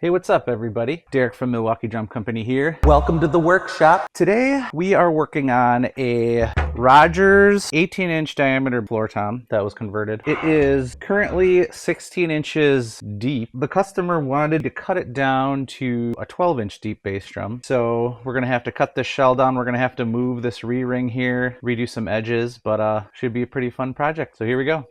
Hey, what's up everybody? Derek from Milwaukee Drum Company here. Welcome to the workshop. Today we are working on a Rogers 18-inch diameter floor tom that was converted. It is currently 16 inches deep. The customer wanted to cut it down to a 12-inch deep bass drum. So we're gonna have to cut this shell down. We're gonna have to move this re-ring here, redo some edges, but should be a pretty fun project. So here we go.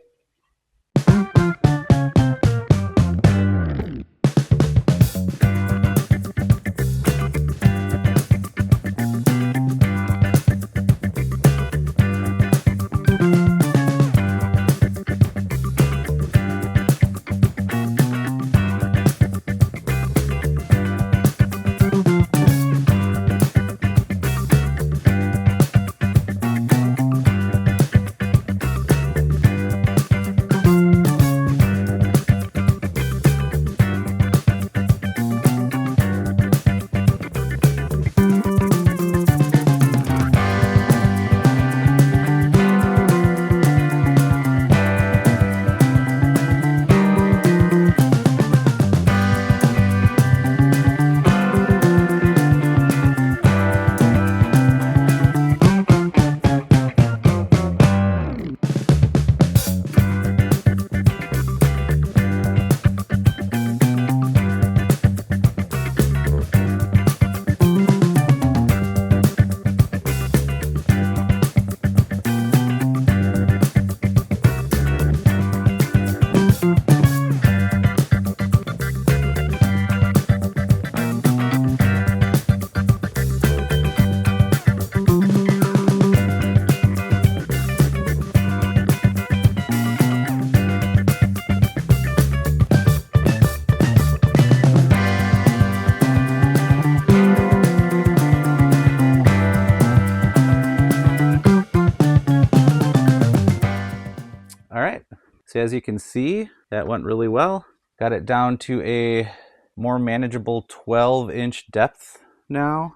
All right, so as you can see, that went really well. Got it down to a more manageable 12-inch depth now.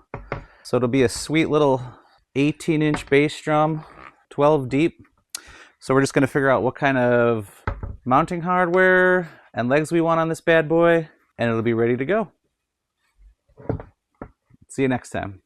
So it'll be a sweet little 18-inch bass drum, 12 deep. So we're just gonna figure out what kind of mounting hardware and legs we want on this bad boy, and it'll be ready to go. See you next time.